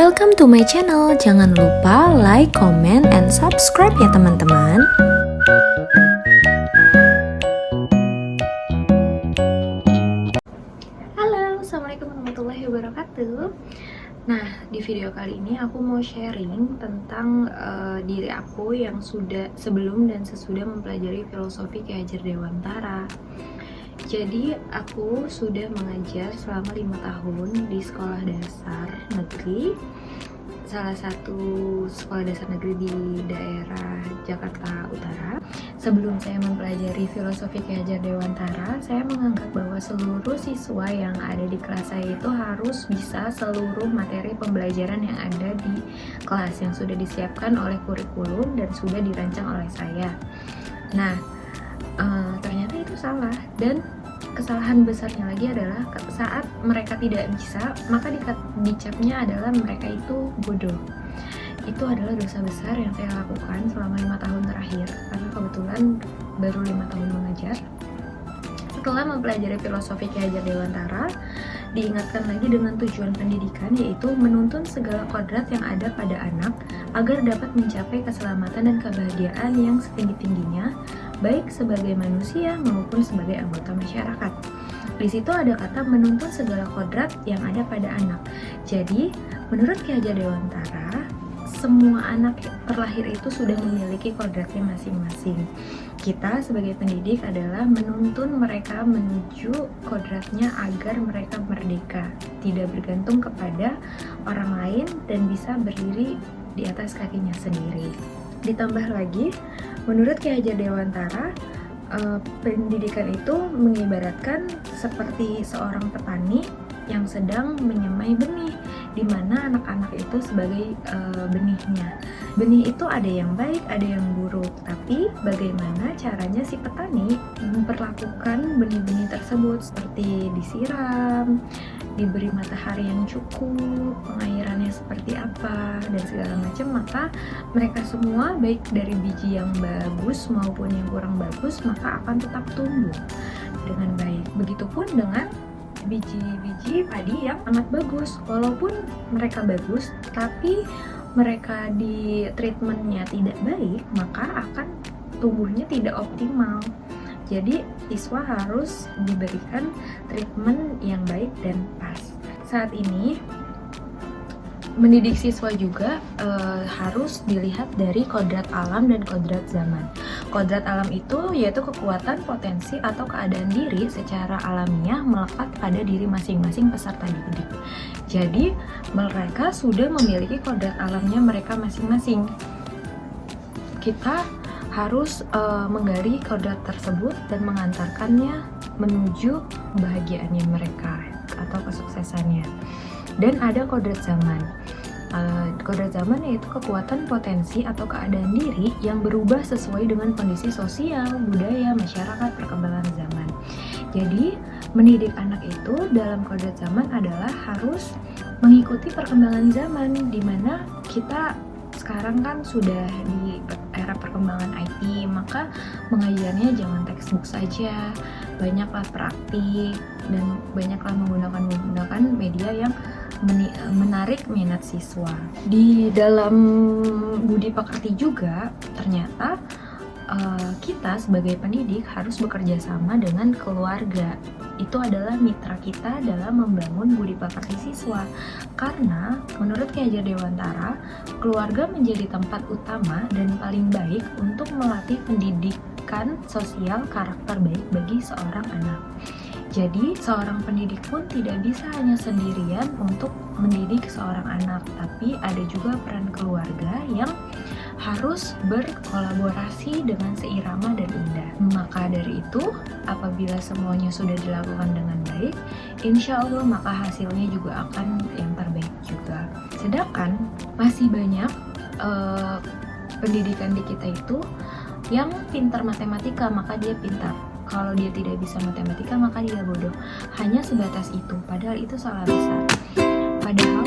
Welcome to my channel. Jangan lupa like, comment, and subscribe ya teman-teman. Halo, assalamualaikum warahmatullahi wabarakatuh. Nah, di video kali ini aku mau sharing tentang diri aku yang sudah sebelum dan sesudah mempelajari filosofi Ki Hajar Dewantara. Jadi aku sudah mengajar selama 5 tahun di sekolah dasar negeri, salah satu sekolah dasar negeri di daerah Jakarta Utara. Sebelum saya mempelajari filosofi Ki Hajar Dewantara, saya menganggap bahwa seluruh siswa yang ada di kelas saya itu harus bisa seluruh materi pembelajaran yang ada di kelas yang sudah disiapkan oleh kurikulum dan sudah dirancang oleh saya. Nah, ternyata itu salah, dan kesalahan besarnya lagi adalah saat mereka tidak bisa, maka dicapnya adalah mereka itu bodoh. Itu adalah dosa besar yang saya lakukan selama 5 tahun terakhir, karena kebetulan baru 5 tahun mengajar. Setelah mempelajari filosofi Ki Hajar Dewantara, diingatkan lagi dengan tujuan pendidikan, yaitu menuntun segala kodrat yang ada pada anak agar dapat mencapai keselamatan dan kebahagiaan yang setinggi-tingginya, baik sebagai manusia maupun sebagai anggota masyarakat. Di situ ada kata menuntun segala kodrat yang ada pada anak. Jadi, menurut Ki Hajar Dewantara, semua anak terlahir itu sudah memiliki kodratnya masing-masing. Kita sebagai pendidik adalah menuntun mereka menuju kodratnya agar mereka merdeka, tidak bergantung kepada orang lain dan bisa berdiri di atas kakinya sendiri. Ditambah lagi, menurut Ki Hajar Dewantara, pendidikan itu mengibaratkan seperti seorang petani yang sedang menyemai benih, di mana anak-anak itu sebagai benihnya. Benih itu ada yang baik, ada yang buruk, tapi bagaimana caranya si petani memperlakukan benih-benih tersebut, seperti disiram, diberi matahari yang cukup, pengairannya seperti apa, dan segala macam. Maka mereka semua, baik dari biji yang bagus maupun yang kurang bagus, maka akan tetap tumbuh dengan baik. Begitupun dengan biji-biji padi yang amat bagus, walaupun mereka bagus tapi mereka di treatmentnya tidak baik, maka akan tumbuhnya tidak optimal. Jadi siswa harus diberikan treatment yang baik dan pas. Saat ini mendidik siswa juga harus dilihat dari kodrat alam dan kodrat zaman. Kodrat alam itu yaitu kekuatan, potensi, atau keadaan diri secara alamiah melekat pada diri masing-masing peserta didik. Jadi mereka sudah memiliki kodrat alamnya mereka masing-masing. Kita harus menggali kodrat tersebut dan mengantarkannya menuju kebahagiaannya mereka atau kesuksesannya. Dan ada kodrat zaman. Kodrat zaman yaitu kekuatan, potensi, atau keadaan diri yang berubah sesuai dengan kondisi sosial, budaya, masyarakat, perkembangan zaman. Jadi, mendidik anak itu dalam kodrat zaman adalah harus mengikuti perkembangan zaman, di mana kita sekarang kan sudah di era perkembangan IT, maka mengajarnya jangan textbook saja, banyaklah praktik dan banyaklah menggunakan media yang menarik minat siswa. Di dalam budi pekerti juga ternyata kita sebagai pendidik harus bekerja sama dengan keluarga. Itu adalah mitra kita dalam membangun budi pekerti siswa. Karena menurut Ki Hajar Dewantara, keluarga menjadi tempat utama dan paling baik untuk melatih pendidikan sosial karakter baik bagi seorang anak. Jadi, seorang pendidik pun tidak bisa hanya sendirian untuk mendidik seorang anak, tapi ada juga peran keluarga yang harus berkolaborasi dengan seirama dan indah. Maka dari itu, apabila semuanya sudah dilakukan dengan baik, insya Allah maka hasilnya juga akan yang terbaik juga. Sedangkan masih banyak pendidikan di kita itu yang pintar matematika, maka dia pintar. Kalau dia tidak bisa matematika, maka dia bodoh. Hanya sebatas itu, padahal itu salah besar. Padahal